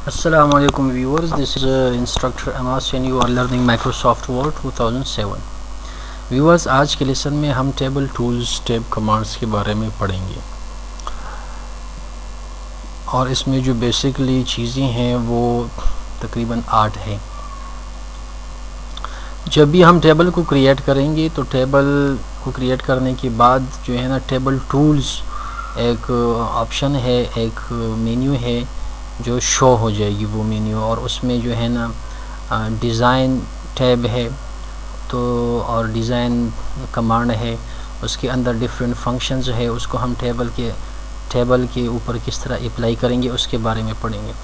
Assalamu alaikum viewers, this is instructor Amas and you are learning Microsoft Word 2007। viewers, आज के lesson में हम table tools tab commands के बारे में पढ़ेंगे और इसमें जो बेसिकली चीज़ें हैं वो तकरीबन 8 हैं। जब भी हम टेबल को क्रिएट करेंगे तो टेबल को क्रिएट करने के बाद जो है ना टेबल टूल्स एक ऑप्शन है, एक मेन्यू है जो शो हो जाएगी वो मेन्यू, और उसमें जो है ना डिज़ाइन टैब है तो और डिज़ाइन कमांड है, उसके अंदर डिफरेंट फंक्शंस है, उसको हम टेबल के ऊपर किस तरह अप्लाई करेंगे उसके बारे में पढ़ेंगे।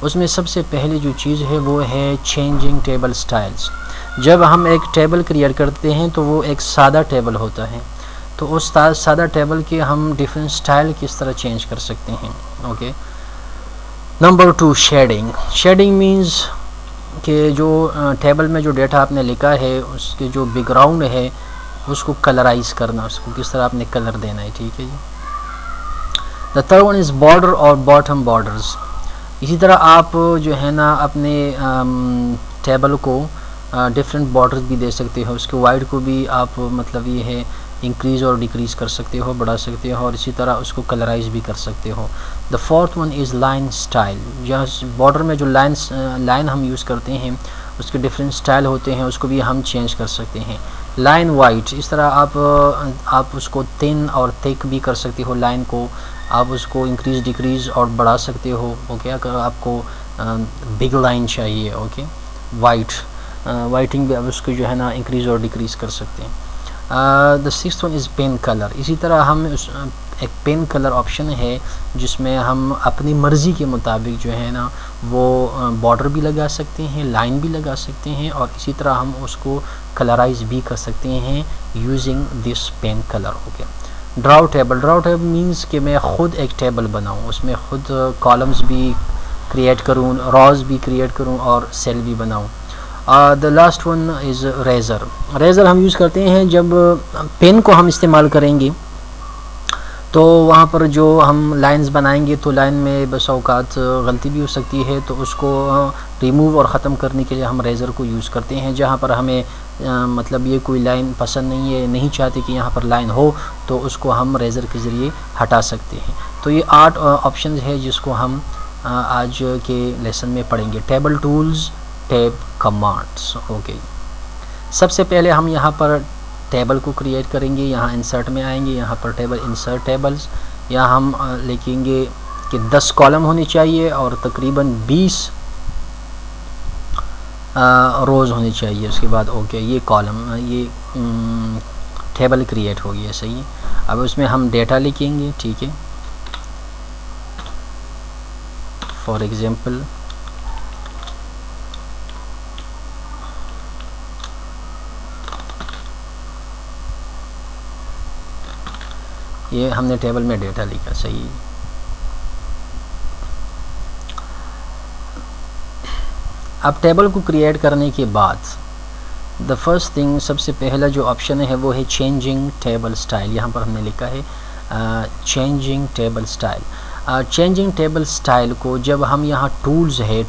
उसमें सबसे पहले जो चीज़ है वो है चेंजिंग टेबल स्टाइल्स। जब हम एक टेबल क्रिएट करते हैं तो वो एक सादा टेबल होता है, तो उस सादा टेबल के हम डिफरेंट स्टाइल किस तरह चेंज कर सकते हैं। ओके, नंबर 2 शेडिंग मींस कि जो टेबल में जो डेटा आपने लिखा है उसके जो बैकग्राउंड है उसको कलराइज करना, उसको किस तरह आपने कलर देना है। ठीक है जी। The third one is border और बॉटम बॉर्डर्स। इसी तरह आप जो है ना अपने टेबल को डिफरेंट बॉर्डर्स भी दे सकते हो, उसके वाइड को भी आप मतलब ये है इंक्रीज़ और डिक्रीज़ कर सकते हो, बढ़ा सकते हो, और इसी तरह उसको कलराइज भी कर सकते हो। The fourth one is line style. जहाँ बॉर्डर में जो लाइन हम यूज़ करते हैं उसके डिफरेंट स्टाइल होते हैं, उसको भी हम चेंज कर सकते हैं। लाइन वाइट, इस तरह आप उसको थिन और थिक भी कर सकते हो, लाइन को आप उसको इंक्रीज़ डिक्रीज़ और बढ़ा सकते हो। ओके, अगर आपको बिग लाइन चाहिए, ओके, वाइटिंग भी आप उसको जो है ना इंक्रीज़ और डिक्रीज़ कर सकते हैं। The sixth one is pen colour. इसी तरह हम एक पेन कलर ऑप्शन है जिसमें हम अपनी मर्ज़ी के मुताबिक जो है ना वो बॉर्डर भी लगा सकते हैं, लाइन भी लगा सकते हैं, और इसी तरह हम उसको कलराइज भी कर सकते हैं using this pen colour. Okay, draw table means कि मैं ख़ुद एक टेबल बनाऊँ, उसमें ख़ुद कॉलम्स भी क्रिएट करूँ, रॉज भी क्रिएट करूँ और सेल भी बनाऊँ। The last one is eraser हम यूज़ करते हैं जब पेन को हम इस्तेमाल करेंगे तो वहाँ पर जो हम लाइंस बनाएंगे तो लाइन में बस औकात गलती भी हो सकती है, तो उसको रिमूव और ख़त्म करने के लिए हम रेज़र को यूज़ करते हैं। जहाँ पर हमें मतलब ये कोई लाइन पसंद नहीं है, नहीं चाहते कि यहाँ पर लाइन हो, तो उसको हम रेज़र के ज़रिए हटा सकते हैं। तो ये 8 ऑप्शन है जिसको हम आज के लेसन में पढ़ेंगे, table tools tab commands. Okay, सबसे पहले हम यहाँ पर टेबल को क्रिएट करेंगे, यहाँ इंसर्ट में आएंगे, यहाँ पर टेबल इंसर्ट टेबल्स, यहाँ हम लिखेंगे कि 10 कॉलम होने चाहिए और तकरीबन 20 रोज़ होनी चाहिए। उसके बाद ओके, ये कॉलम ये टेबल क्रिएट हो गया, सही है। अब उसमें हम डेटा लिखेंगे, ठीक है। फॉर एग्ज़ाम्पल ये हमने टेबल में डेटा लिखा, सही है। अब टेबल को क्रिएट करने के बाद द फर्स्ट थिंग, सबसे पहला जो ऑप्शन है वो है चेंजिंग टेबल स्टाइल। यहाँ पर हमने लिखा है changing table style. Changing table style को जब हम यहाँ टूल्स है,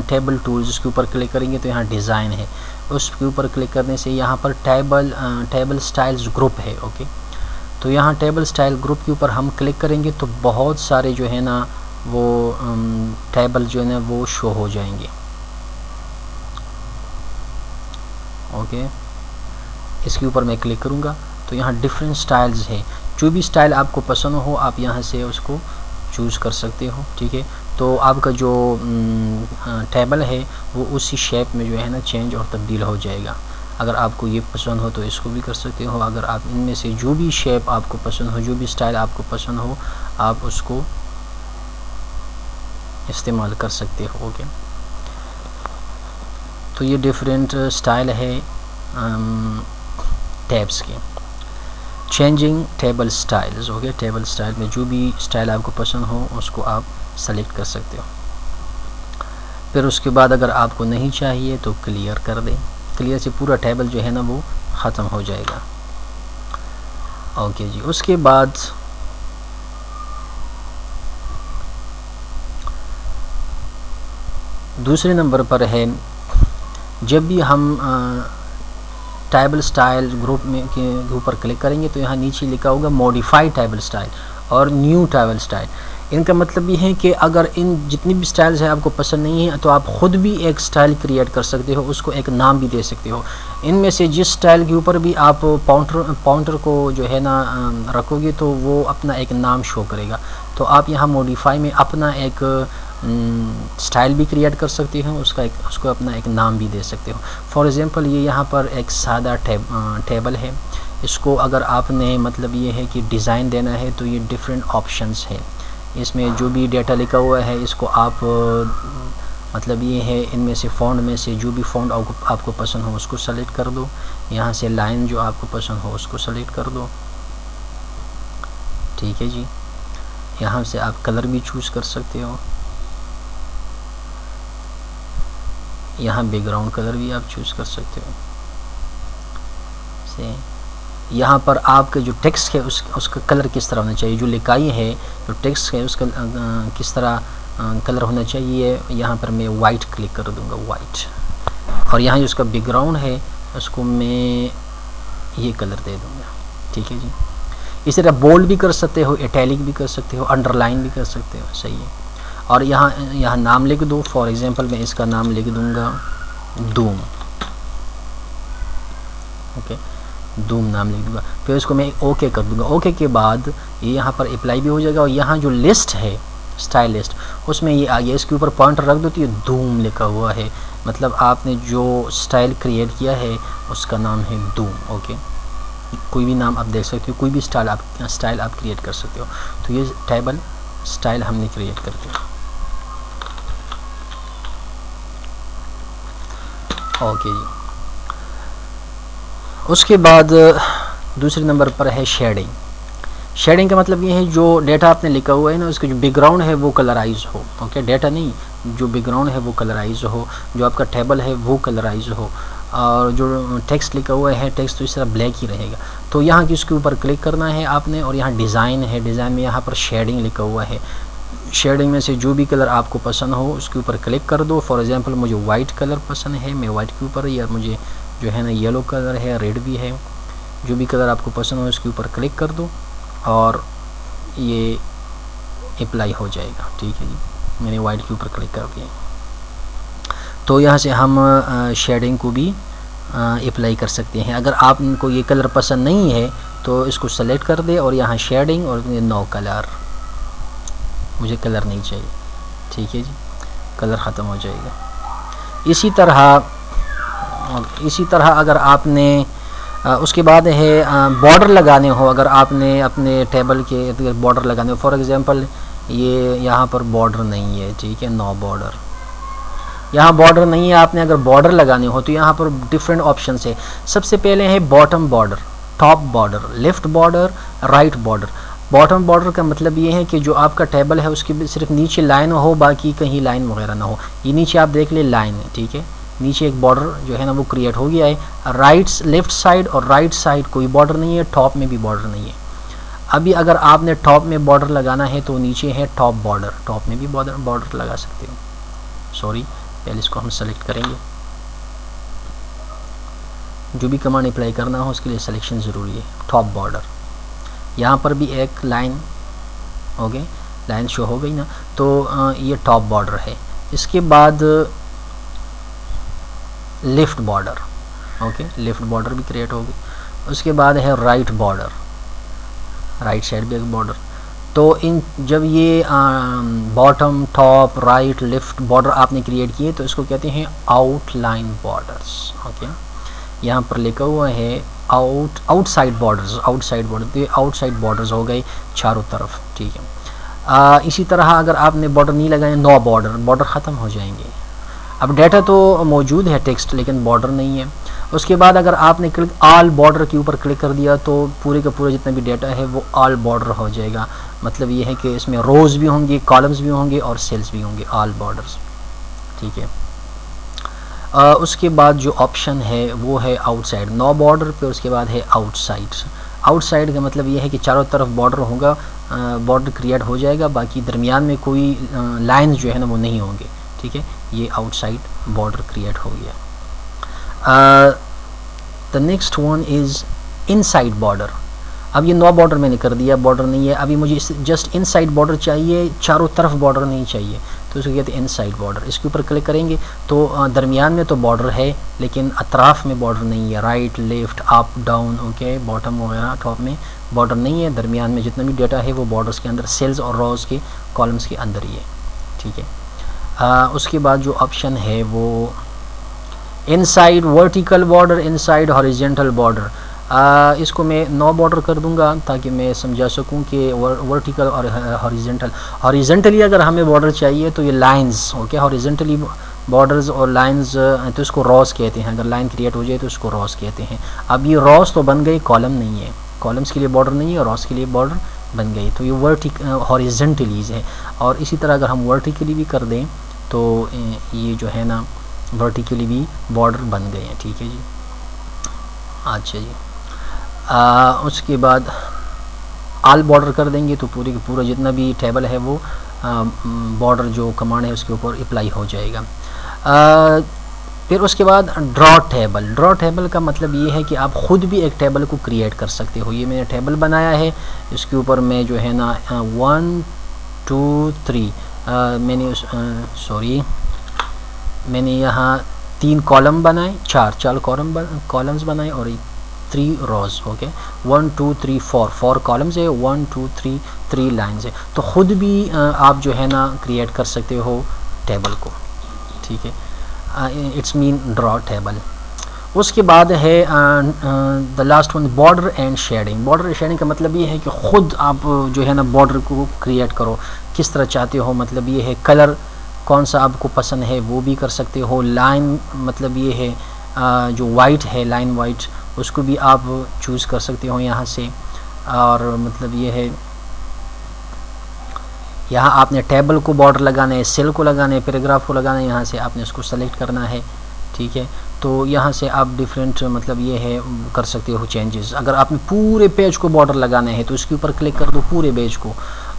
टेबल टूल्स उसके ऊपर क्लिक करेंगे तो यहाँ डिज़ाइन है, उसके ऊपर क्लिक करने से यहाँ पर टेबल स्टाइल्स ग्रुप है। ओके, तो यहाँ टेबल स्टाइल ग्रुप के ऊपर हम क्लिक करेंगे तो बहुत सारे जो है ना वो टेबल जो है ना वो शो हो जाएंगे। ओके, इसके ऊपर मैं क्लिक करूँगा तो यहाँ डिफरेंट स्टाइल्स है, जो भी स्टाइल आपको पसंद हो आप यहाँ से उसको चूज़ कर सकते हो। ठीक है, तो आपका जो टेबल है वो उसी शेप में जो है ना चेंज और तब्दील हो जाएगा। अगर आपको ये पसंद हो तो इसको भी कर सकते हो। अगर आप इनमें से जो भी शेप आपको पसंद हो, जो भी स्टाइल आपको पसंद हो, आप उसको इस्तेमाल कर सकते हो। ओके, तो ये डिफरेंट स्टाइल है टैब्स के। Changing table styles. Okay, table style में जो भी स्टाइल आपको पसंद हो उसको आप सेलेक्ट कर सकते हो। फिर उसके बाद अगर आपको नहीं चाहिए तो क्लियर कर दें, क्लियर से पूरा टेबल जो है ना वो ख़त्म हो जाएगा। ओके जी, उसके बाद दूसरे नंबर पर है, जब भी हम टेबल स्टाइल ग्रुप में के ऊपर क्लिक करेंगे तो यहाँ नीचे लिखा होगा मॉडिफाई टेबल स्टाइल और न्यू टेबल स्टाइल। इनका मतलब ये है कि अगर इन जितनी भी स्टाइल्स है आपको पसंद नहीं है तो आप ख़ुद भी एक स्टाइल क्रिएट कर सकते हो, उसको एक नाम भी दे सकते हो। इनमें से जिस स्टाइल के ऊपर भी आप पॉइंटर को जो है ना रखोगे तो वो अपना एक नाम शो करेगा। तो आप यहाँ मॉडिफाई में अपना एक स्टाइल भी क्रिएट कर सकते हो, उसको अपना एक नाम भी दे सकते हो। फॉर एग्ज़ाम्पल ये यहाँ पर एक सादा टेबल है, इसको अगर आपने मतलब ये है कि डिज़ाइन देना है तो ये डिफरेंट ऑप्शंस है, इसमें जो भी डेटा लिखा हुआ है इसको आप मतलब ये है इनमें से फ़ॉन्ट में से जो भी फ़ॉन्ट आपको पसंद हो उसको सेलेक्ट कर दो। यहाँ से लाइन जो आपको पसंद हो उसको सेलेक्ट कर दो, ठीक है जी। यहाँ से आप कलर भी चूज़ कर सकते हो, यहाँ बैकग्राउंड कलर भी आप चूज़ कर सकते हो। से यहाँ पर आपके जो टेक्स्ट है उसका कलर किस तरह होना चाहिए, जो लिखाई है जो टेक्स्ट है उसका किस तरह कलर होना चाहिए। यहाँ पर मैं वाइट क्लिक कर दूँगा, वाइट, और यहाँ जो उसका बैकग्राउंड है उसको मैं ये कलर दे दूँगा, ठीक है जी। इसी तरह बोल्ड भी कर सकते हो, इटैलिक भी कर सकते हो, अंडरलाइन भी कर सकते हो, सही है। और यहाँ नाम लिख दो, फॉर एग्ज़ाम्पल मैं इसका नाम लिख दूँगा धूम, ओके, धूम नाम लिख दूँगा। फिर इसको मैं ओके कर दूँगा। ओके के बाद ये यहाँ पर अप्लाई भी हो जाएगा और यहाँ जो लिस्ट है स्टाइल लिस्ट उसमें ये आ गया, इसके ऊपर पॉइंटर रख दो तो ये धूम लिखा हुआ है, मतलब आपने जो स्टाइल क्रिएट किया है उसका नाम है धूम, ओके। कोई भी नाम आप देख सकते हो, कोई भी स्टाइल आप क्रिएट कर सकते हो। तो ये टेबल स्टाइल हमने क्रिएट कर दिया, ओके जी। उसके बाद दूसरे नंबर पर है शेडिंग। शेडिंग का मतलब ये है जो डेटा आपने लिखा हुआ है ना उसका जो बैकग्राउंड है वो कलराइज हो, ओके, डेटा नहीं, जो बैकग्राउंड है वो कलराइज हो, जो आपका टेबल है वो कलराइज हो, और जो टेक्स्ट लिखा हुआ है टेक्स्ट तो इस तरह ब्लैक ही रहेगा। तो यहाँ की उसके ऊपर क्लिक करना है आपने, और यहाँ डिज़ाइन है, डिज़ाइन में यहाँ पर शेडिंग लिखा हुआ है, शेडिंग में से जो भी कलर आपको पसंद हो उसके ऊपर क्लिक कर दो। फॉर एग्ज़ाम्पल मुझे वाइट कलर पसंद है, मैं वाइट के ऊपर, या मुझे जो है ना येलो कलर है, रेड भी है, जो भी कलर आपको पसंद हो उसके ऊपर क्लिक कर दो और ये अप्लाई हो जाएगा, ठीक है जी। मैंने वाइट के ऊपर क्लिक कर दिया। तो यहाँ से हम शेडिंग को भी अप्लाई कर सकते हैं। अगर आपको ये कलर पसंद नहीं है तो इसको सेलेक्ट कर दे और यहाँ शेडिंग और नो कलर, मुझे कलर नहीं चाहिए, ठीक है जी, कलर ख़त्म हो जाएगा। इसी तरह अगर आपने उसके बाद है बॉर्डर लगाने हो, अगर आपने अपने टेबल के बॉर्डर लगाने हो, फॉर एग्ज़ाम्पल ये यहाँ पर बॉर्डर नहीं है, ठीक है, नो बॉर्डर, यहाँ बॉर्डर नहीं है, आपने अगर बॉर्डर लगाने हो तो यहाँ पर डिफरेंट ऑप्शन है। सबसे पहले है bottom border, top border, left border, right border. Bottom border का मतलब ये है कि जो आपका टेबल है उसके सिर्फ नीचे लाइन हो, बाकी कहीं लाइन वगैरह ना हो। ये नीचे आप देख ले लाइन है, ठीक है, नीचे एक बॉर्डर जो है ना वो क्रिएट हो गया है। लेफ़्ट साइड और राइट साइड कोई बॉर्डर नहीं है, टॉप में भी बॉर्डर नहीं है। अभी अगर आपने टॉप में बॉर्डर लगाना है तो नीचे है टॉप बॉर्डर, टॉप में भी बॉर्डर लगा सकते हो। सॉरी, पहले इसको हम सेलेक्ट करेंगे। जो भी कमांड अप्लाई करना हो उसके लिए सिलेक्शन ज़रूरी है। टॉप बॉर्डर, यहाँ पर भी एक लाइन, ओके, लाइन शो हो गई ना, तो ये टॉप बॉर्डर है। इसके बाद left border, okay, left border भी क्रिएट हो गई। उसके बाद है राइट बॉर्डर, राइट साइड भी एक बॉर्डर। तो इन जब ये bottom, top, right, left border आपने क्रिएट किए तो इसको कहते हैं आउटलाइन बॉर्डर्स, ओके। यहाँ पर लिखा हुआ है आउटसाइड बॉर्डर्स, आउटसाइड बॉर्डर, तो ये आउटसाइड बॉर्डर्स हो गए चारों तरफ, ठीक है। इसी तरह अगर आपने बॉर्डर नहीं लगाए, नो बॉर्डर, बॉर्डर ख़त्म हो जाएंगे। अब डाटा तो मौजूद है टेक्स्ट, लेकिन बॉर्डर नहीं है। उसके बाद अगर आपने क्लिक ऑल बॉर्डर के ऊपर क्लिक कर दिया तो पूरे का पूरा जितना भी डाटा है वो ऑल बॉर्डर हो जाएगा। मतलब ये है कि इसमें रोज़ भी होंगे, कॉलम्स भी होंगे और सेल्स भी होंगे, ऑल बॉर्डर्स, ठीक है। उसके बाद जो ऑप्शन है वो है आउटसाइड, नो बॉर्डर पे उसके बाद है आउटसाइड। आउटसाइड का मतलब ये है कि चारों तरफ बॉर्डर होगा, बॉर्डर क्रिएट हो जाएगा, बाकी दरमियान में कोई लाइंस जो है ना वो नहीं होंगे, ठीक है, ये आउटसाइड बॉर्डर क्रिएट हो गया। The next one is inside border. अब ये 9 बॉर्डर मैंने कर दिया, बॉर्डर नहीं है, अभी मुझे जस्ट इनसाइड बॉर्डर चाहिए, चारों तरफ बॉर्डर नहीं चाहिए, तो इसको कहते हैं इनसाइड बॉर्डर। इसके ऊपर क्लिक करेंगे तो दरमियान में तो बॉर्डर है लेकिन अतराफ़ में बॉर्डर नहीं है, right left up down okay bottom वगैरह टॉप में बॉर्डर नहीं है। दरमियान में जितना भी डेटा है वो बॉर्डर्स के अंदर, सेल्स और रोज़ के कॉलम्स के अंदर ही है, ठीक है। उसके बाद जो ऑप्शन है वो inside vertical border, inside horizontal border. इसको मैं 9 बॉर्डर कर दूंगा ताकि मैं समझा सकूं कि वर्टिकल और हॉरिजेंटल। हॉरिजेंटली अगर हमें बॉर्डर चाहिए तो ये लाइंस ओके, हॉरिजेंटली बॉर्डर्स और लाइंस तो इसको रॉस कहते हैं। अगर लाइन क्रिएट हो जाए तो इसको रॉस कहते हैं। अब ये रॉस तो बन गई, कॉलम नहीं है, कॉलम्स के लिए बॉर्डर नहीं है और रॉस के लिए बॉर्डर बन गई, तो ये हॉरिजेंटलीज है। और इसी तरह अगर हम वर्टिकली भी कर दें तो ये जो है ना वर्टिकली भी बॉर्डर बन गए हैं, ठीक है जी। अच्छा जी, उसके बाद आल बॉर्डर कर देंगे तो पूरे का पूरा जितना भी टेबल है वो बॉर्डर जो कमांड है उसके ऊपर अप्लाई हो जाएगा। फिर उसके बाद ड्रॉ टेबल। ड्रॉ टेबल का मतलब ये है कि आप ख़ुद भी एक टेबल को क्रिएट कर सकते हो। ये मैंने टेबल बनाया है, इसके ऊपर मैं जो है ना 1 2 3 मैंने यहाँ 3 कॉलम बनाए, 4 कॉलम्स बनाए और 3 रोज़ ओके। 1 2 3 4 कॉलम्स है, 1 2 3 लाइन्स है। तो ख़ुद भी आप जो है ना क्रिएट कर सकते हो टेबल को, ठीक है। It's mean draw table. उसके बाद है the last one border and shading. Border and shading का मतलब ये है कि ख़ुद आप जो है ना बॉर्डर को क्रिएट करो, किस तरह चाहते हो। मतलब ये है कलर कौन सा आपको पसंद है वो भी कर सकते हो। लाइन मतलब ये है जो वाइट है, लाइन वाइट, उसको भी आप चूज़ कर सकते हो यहाँ से। और मतलब ये है यहाँ आपने टेबल को बॉर्डर लगाना है, सेल को लगाना है, पैराग्राफ को लगाना है, यहाँ से आपने उसको सेलेक्ट करना है, ठीक है। तो यहाँ से आप डिफरेंट मतलब ये है कर सकते हो चेंजेस। अगर आपने पूरे पेज को बॉर्डर लगाना है तो उसके ऊपर क्लिक कर दो पूरे पेज को,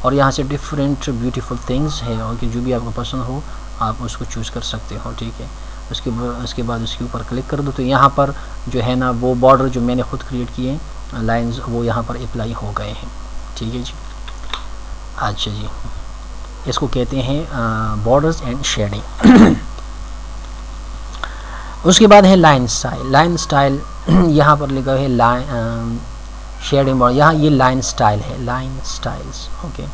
और यहाँ से डिफरेंट ब्यूटीफुल थिंग्स है और कि जो भी आपको पसंद हो आप उसको चूज़ कर सकते हो, ठीक है। उसके बाद उसके ऊपर क्लिक कर दो तो यहाँ पर जो है ना वो बॉर्डर जो मैंने खुद क्रिएट किए लाइंस वो यहाँ पर अप्लाई हो गए हैं, ठीक है जी। अच्छा जी, इसको कहते हैं बॉर्डर्स एंड शेडिंग। उसके बाद है लाइन स्टाइल। लाइन स्टाइल यहाँ पर लिखा है लाइन शेडिंग बॉर्डर, यहाँ ये लाइन स्टाइल है, लाइन स्टाइल्स ओके।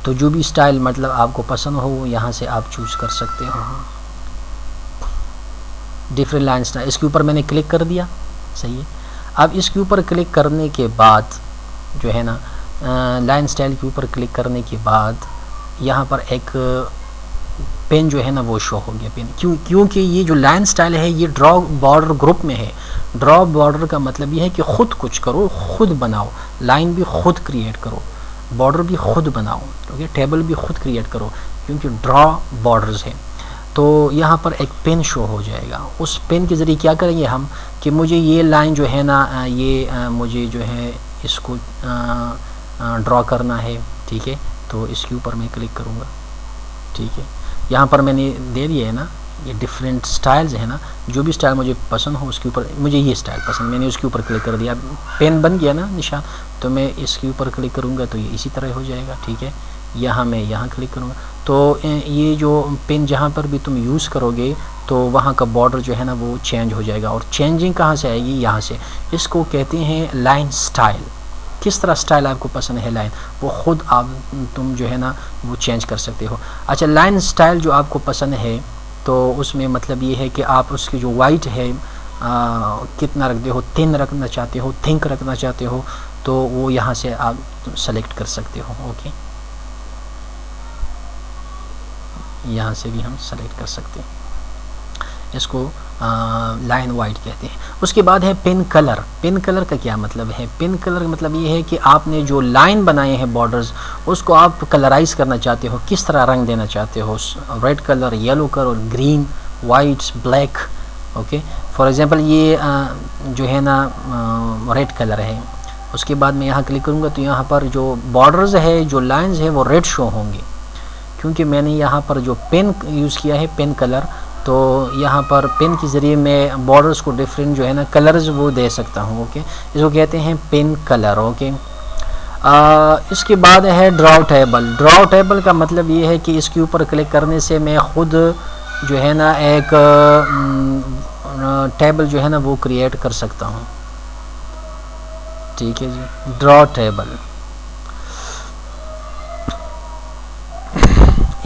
तो जो भी स्टाइल मतलब आपको पसंद हो यहाँ से आप चूज़ कर सकते हो डिफरेंट लाइन स्टाइल। इसके ऊपर मैंने क्लिक कर दिया, सही है। अब इसके ऊपर क्लिक करने के बाद जो है ना लाइन स्टाइल के ऊपर क्लिक करने के बाद यहाँ पर एक पेन जो है ना वो शो हो गया पेन। क्योंकि ये जो लाइन स्टाइल है ये ड्रॉ बॉर्डर ग्रुप में है। ड्रॉ बॉर्डर का मतलब ये है कि ख़ुद कुछ करो, ख़ुद बनाओ, लाइन भी ख़ुद क्रिएट करो, बॉर्डर भी ख़ुद बनाओ, ओके, टेबल भी ख़ुद क्रिएट करो, क्योंकि ड्रॉ बॉर्डर्स है। तो यहाँ पर एक पेन शो हो जाएगा। उस पेन के ज़रिए क्या करेंगे हम कि मुझे ये लाइन जो है ना ये मुझे जो है इसको ड्रॉ करना है, ठीक है। तो इसके ऊपर मैं क्लिक करूँगा, ठीक है। यहाँ पर मैंने दे दिया है ना ये डिफरेंट स्टाइल्स है ना, जो भी स्टाइल मुझे पसंद हो उसके ऊपर, मुझे ये स्टाइल पसंद, मैंने उसके ऊपर क्लिक कर दिया, पेन बन गया ना निशान। तो मैं इसके ऊपर क्लिक करूँगा तो ये इसी तरह हो जाएगा, ठीक है। यहाँ मैं यहाँ क्लिक करूँगा तो ये जो पेन जहाँ पर भी तुम यूज़ करोगे तो वहाँ का बॉर्डर जो है ना वो चेंज हो जाएगा। और चेंजिंग कहाँ से आएगी, यहाँ से। इसको कहते हैं लाइन स्टाइल। किस तरह स्टाइल आपको पसंद है लाइन, वो ख़ुद आप तुम जो है ना वो चेंज कर सकते हो। अच्छा, लाइन स्टाइल जो आपको पसंद है तो उसमें मतलब ये है कि आप उसकी जो वाइट है कितना रखते हो, थिन रखना चाहते हो, थिंक रखना चाहते हो, तो वो यहाँ से आप सेलेक्ट कर सकते हो, ओके। यहाँ से भी हम सेलेक्ट कर सकते हैं, इसको लाइन वाइट कहते हैं। उसके बाद है पेन कलर। पेन कलर का क्या मतलब है, पेन कलर का मतलब ये है कि आपने जो लाइन बनाए हैं बॉर्डर्स उसको आप कलराइज करना चाहते हो, किस तरह रंग देना चाहते हो, red colour, yellow colour, green, white, black, okay. For example ये जो है ना रेड कलर है। उसके बाद मैं यहाँ क्लिक करूँगा तो यहाँ पर जो बॉर्डर्स है, जो लाइंस है वो रेड शो होंगे, क्योंकि मैंने यहाँ पर जो पेन यूज़ किया है, पेन कलर, तो यहाँ पर पेन के ज़रिए मैं बॉर्डर्स को डिफरेंट जो है ना कलर्स वो दे सकता हूँ। ओके, इसको कहते हैं पेन कलर। ओके, इसके बाद है ड्रॉ टेबल। ड्रॉ टेबल का मतलब ये है कि इसके ऊपर क्लिक करने से मैं ख़ुद जो है ना एक टेबल जो है ना वो क्रिएट कर सकता हूँ। ठीक है जी, ड्रॉ टेबल।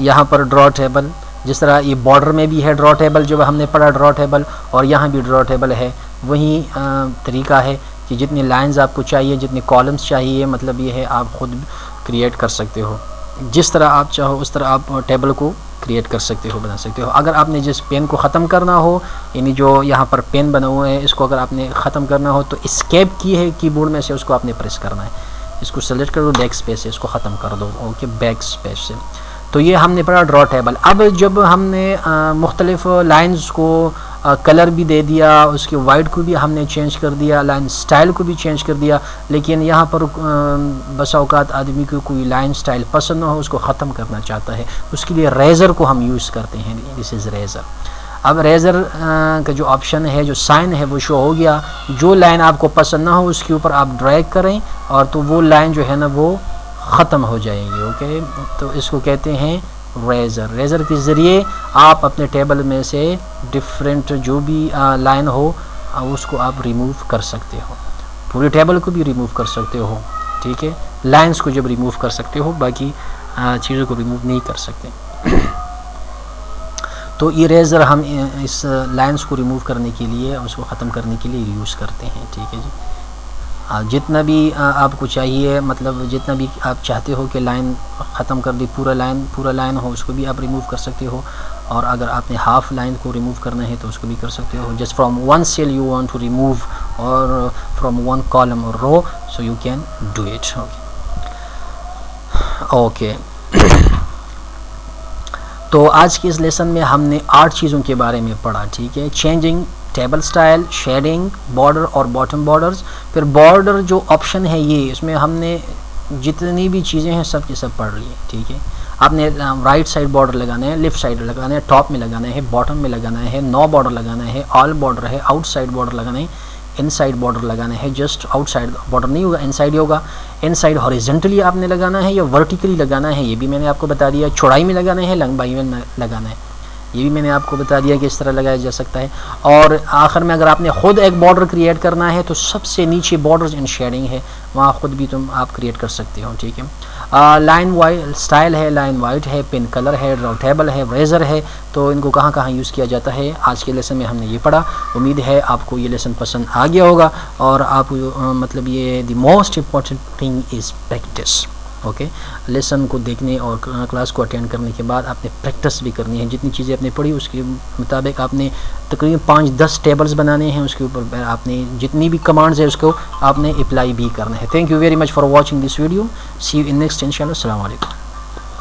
यहाँ पर ड्रॉ टेबल, जिस तरह ये बॉर्डर में भी है ड्रॉ टेबल, जो हमने पढ़ा ड्रॉ टेबल, और यहाँ भी ड्रॉ टेबल है। वही तरीका है कि जितनी लाइंस आपको चाहिए, जितने कॉलम्स चाहिए, मतलब ये है आप ख़ुद क्रिएट कर सकते हो। जिस तरह आप चाहो उस तरह आप टेबल को क्रिएट कर सकते हो, बना सकते हो। अगर आपने जिस पेन को ख़त्म करना हो, यानी जो यहाँ पर पेन बना हुआ है, इसको अगर आपने ख़त्म करना हो तो एस्केप की है कीबोर्ड में से, उसको आपने प्रेस करना है। इसको सेलेक्ट कर दो बैक स्पेस से, इसको ख़त्म कर दो। ओके, बैक स्पेस से। तो ये हमने पढ़ा ड्रॉ टेबल। अब जब हमने मुख्तलिफ लाइंस को कलर भी दे दिया, उसके वाइट को भी हमने चेंज कर दिया, लाइन स्टाइल को भी चेंज कर दिया, लेकिन यहाँ पर बस औकात आदमी को कोई लाइन स्टाइल पसंद ना हो, उसको ख़त्म करना चाहता है, उसके लिए रेज़र को हम यूज़ करते हैं। This is razor. अब रेज़र का जो ऑप्शन है, जो साइन है, वो शो हो गया। जो लाइन आपको पसंद ना हो उसके ऊपर आप ड्रैग करें और तो वो लाइन जो है ना वो ख़त्म हो जाएंगे। ओके, तो इसको कहते हैं रेज़र। रेज़र के ज़रिए आप अपने टेबल में से डिफरेंट जो भी लाइन हो उसको आप रिमूव कर सकते हो। पूरे टेबल को भी रिमूव कर सकते हो। ठीक है, लाइंस को जब रिमूव कर सकते हो, बाकी चीज़ों को रिमूव नहीं कर सकते। तो ये रेज़र हम इस लाइंस को रिमूव करने के लिए, उसको ख़त्म करने के लिए यूज़ करते हैं। ठीक है जी, जितना भी आपको चाहिए, मतलब जितना भी आप चाहते हो कि लाइन ख़त्म कर दी, पूरा लाइन हो, उसको भी आप रिमूव कर सकते हो। और अगर आपने हाफ़ लाइन को रिमूव करना है तो उसको भी कर सकते हो। Just from one cell you want to remove और फ्रॉम वन कॉलम और row, so you can do it. Okay, तो आज के इस लेसन में हमने 8 चीज़ों के बारे में पढ़ा। ठीक है, changing table style, shading, border और बॉटम बॉर्डर्स। फिर बॉर्डर जो ऑप्शन है ये, इसमें हमने जितनी भी चीज़ें हैं सब के सब पढ़ ली है। ठीक है, आपने राइट साइड बॉर्डर लगाना है, लेफ़्ट साइड लगाना है, टॉप में लगाना है, बॉटम में लगाना है, नो बॉर्डर लगाना है, ऑल बॉर्डर है, आउटसाइड बॉर्डर लगाना है, इनसाइड बॉर्डर लगाना है। जस्ट आउटसाइड बॉर्डर नहीं होगा, इनसाइड ही होगा। इनसाइड हॉरिजॉन्टली आपने लगाना है या वर्टिकली लगाना है, ये भी मैंने आपको बता दिया। चौड़ाई में लगाना है, लंबाई में लगाना है, ये भी मैंने आपको बता दिया कि इस तरह लगाया जा सकता है। और आखिर में अगर आपने ख़ुद एक बॉर्डर क्रिएट करना है तो सबसे नीचे बॉर्डर्स इन शेडिंग है, वहाँ ख़ुद भी तुम आप क्रिएट कर सकते हो। ठीक है, लाइन वाइट स्टाइल है, लाइन वाइट है, पेन कलर है, ड्रॉ टेबल है, रेज़र है। तो इनको कहाँ कहाँ यूज़ किया जाता है, आज के लेसन में हमने ये पढ़ा। उम्मीद है आपको ये लेसन पसंद आ गया होगा। और आप मतलब ये the most important thing is practice. Okay, lesson को देखने और क्लास को अटेंड करने के बाद आपने प्रैक्टिस भी करनी है। जितनी चीज़ें आपने पढ़ी उसके मुताबिक आपने तकरीबन 5-10 टेबल्स बनाने हैं, उसके ऊपर आपने जितनी भी कमांड्स है उसको आपने अप्लाई भी करना है। Thank you very much for watching this video. See you in next इंशाल्लाह। अस्सलाम वालेकुम।